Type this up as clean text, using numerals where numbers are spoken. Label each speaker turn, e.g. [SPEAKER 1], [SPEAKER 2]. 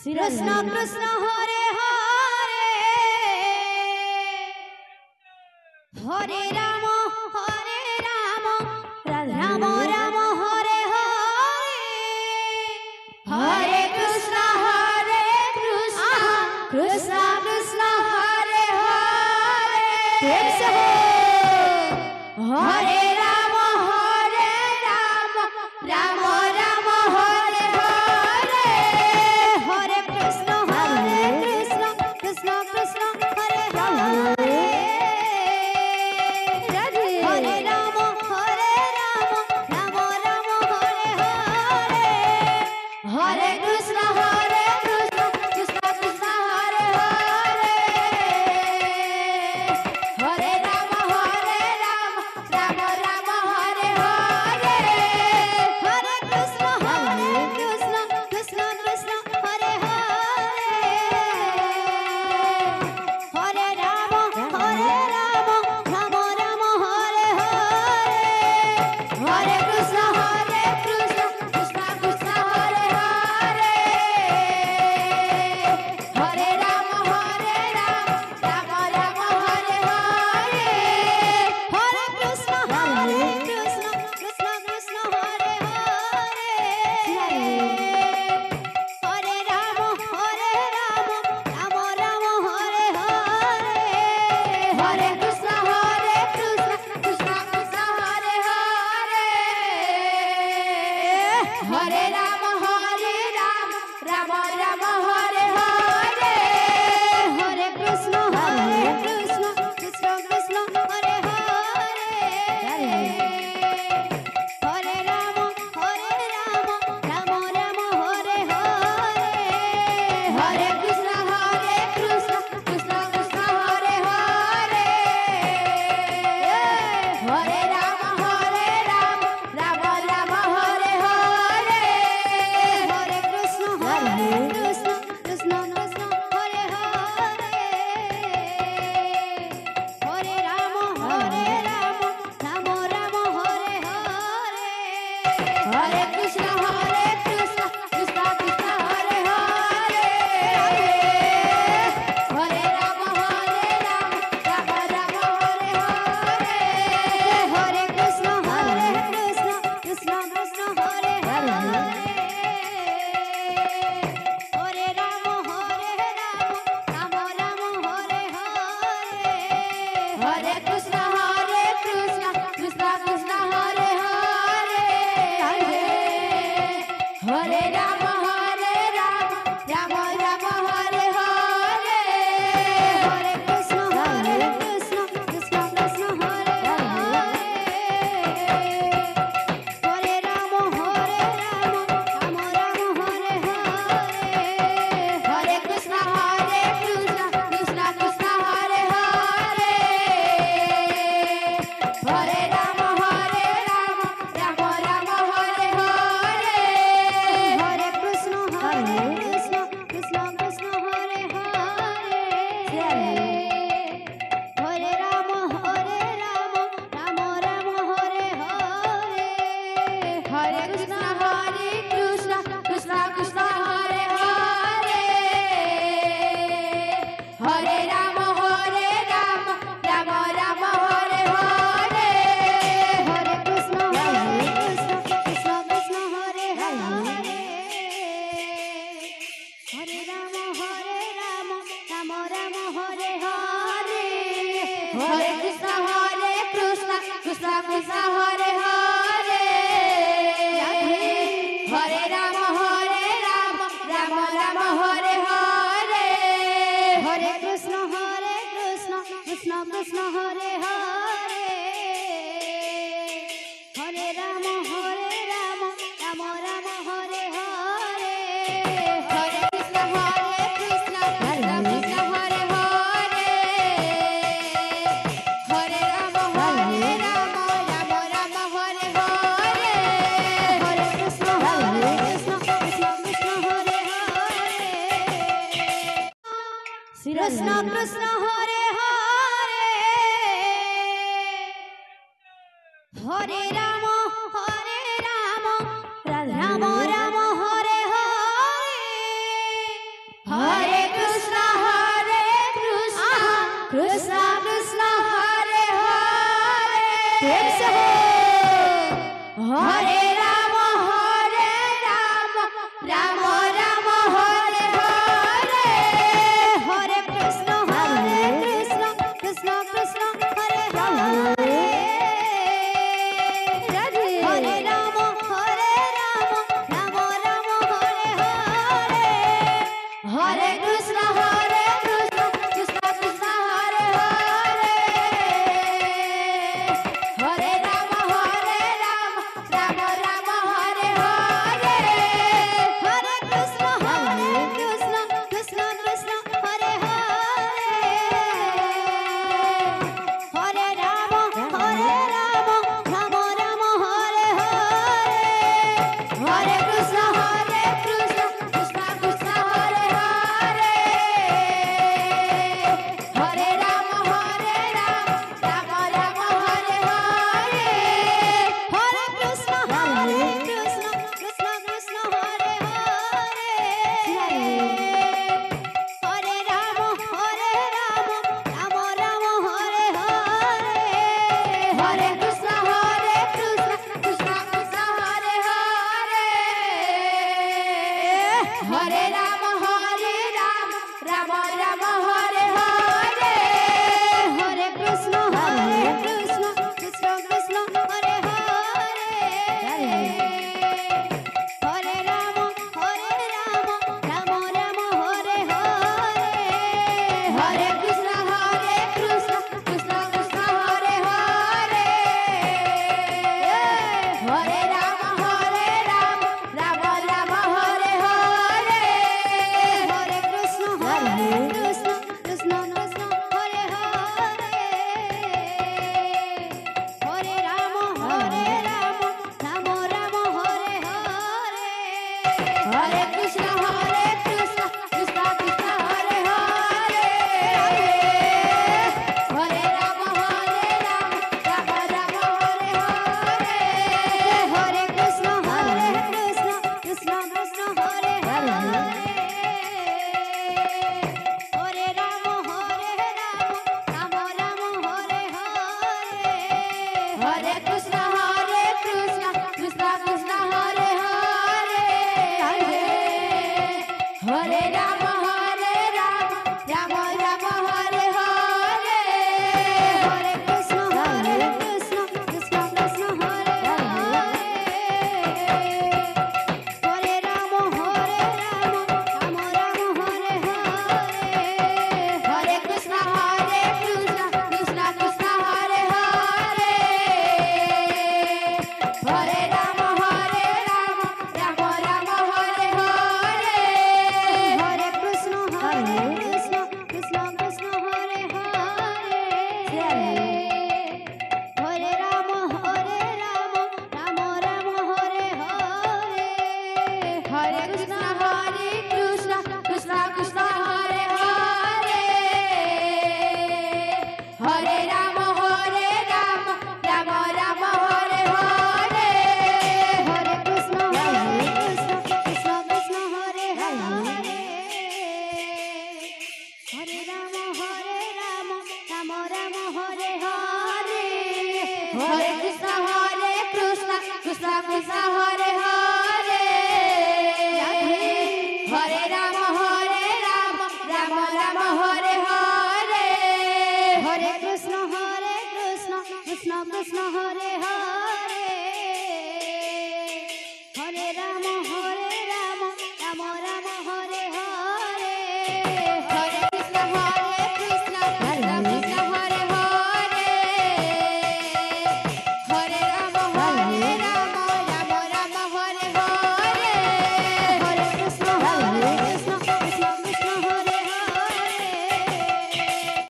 [SPEAKER 1] Krishna Krishna Hare Hare Hare Ram Ram Ram Hare Hare Hare Krishna Krishna Krishna Hare Hare Hare Ram Ram Ram Hare Hare Hare Krishna Krishna Krishna Hare Hare Hare Ram Ram Ram Hare Hare Hare Krishna Krishna Krishna Hare Hare Hare Ram Ram Ram Hare Hare Hare Krishna Krishna Krishna Hare Hare Hare Ram Ram Ram Hare Hare Hare Krishna Krishna Krishna Hare Hare Hare Ram Ram Ram Hare Hare Hare Krishna Krishna Krishna Hare Hare Hare Ram Ram Ram Hare Hare Hare Krishna Krishna Krishna Hare Hare Hare Ram Ram Ram Hare Hare Hare Krishna Krishna Krishna Hare Hare Hare Ram Ram Ram Hare Hare Hare Krishna Krishna Krishna Hare Hare Hare Ram Ram Ram Hare Hare Hare Krishna Krishna Krishna Hare Hare Hare Ram Ram Ram Hare Hare Hare Krishna Krishna Krishna Hare Hare Hare Ram Ram Ram Hare Hare Hare Krishna Krishna Krishna Hare Hare Hare Ram Ram Ram Hare Hare Hare Krishna Krishna Krishna Hare Hare Hare Ram Ram Ram Hare Hare Hare Krishna Krishna Krishna Hare Hare Hare Ram Ram Ram Hare Hare Hare Krishna Krishna Krishna Hare Hare Hare Ram Ram Ram Hare Hare Hare Krishna Krishna Krishna Hare Hare Hare Ram Ram Ram Hare Hare Hare Krishna Krishna Krishna Hare Hare Hare Ram Ram Ram Hare Hare Hare Krishna Krishna Krishna Hare Hare Hare Ram Ram Ram Hare Hare Hare Krishna Krishna Krishna Hare Hare Hare Ram Ram Ram Hare Hare Hare Krishna Krishna Krishna Hare Hare Hare Ram Ram Ram Hare Hare Hare Krishna Krishna Krishna Hare Hare Hare Ram Ram Ram Hare Hare Hare Krishna Krishna Krishna Hare Hare Krishna Krishna Hare Hare Hare Ram Ram Ram Hare Hare Hare Ram Ram Ram Hare Hare Hare Krishna Krishna Krishna Hare Hare Hare Ram Ram Ram Hare Hare Hare Krishna Krishna Krishna Hare Hare Hare Ram Ram Ram Hare Hare Hare Krishna Krishna Krishna Hare Hare Hare Ram Ram Ram Hare Hare Hare Krishna Krishna Krishna Hare Hare Hare Ram Ram Ram Hare Hare Hare Krishna Krishna Krishna Hare Hare Hare Ram Ram Ram Hare Hare Hare Krishna Krishna Krishna Hare Hare Hare Ram Ram Ram Hare Hare Hare Krishna Krishna Krishna Hare Hare Hare Ram Ram Ram Hare Hare Hare Krishna Krishna Krishna Hare Hare Hare Ram Ram Ram Hare Hare Hare Krishna Krishna Krishna Hare Hare Hare Ram Ram Ram Hare Hare Hare Krishna Krishna Krishna Hare Hare Hare Ram Ram Ram Hare Hare Hare Krishna Krishna Krishna Hare Hare Hare Ram Ram Ram Hare Hare Hare Krishna Krishna Krishna Hare Hare Hare Ram Ram Ram Hare Hare Hare Krishna Krishna Krishna Hare Hare Hare Ram Ram Ram Hare Hare Hare Krishna Krishna Krishna Hare Hare Hare Ram Ram Ram Hare Hare Hare Krishna Krishna Krishna Hare Hare Hare Ram Ram Ram Hare Hare Hare Krishna Krishna Krishna Hare Hare Hare Ram Ram Ram Hare Hare Hare Krishna Krishna Krishna Hare Hare Hare Ram Ram Ram Hare Hare Hare Krishna Krishna Krishna Hare Hare Hare Ram Ram Ram Hare Hare Hare Krishna Krishna Krishna Hare Hare Hare Ram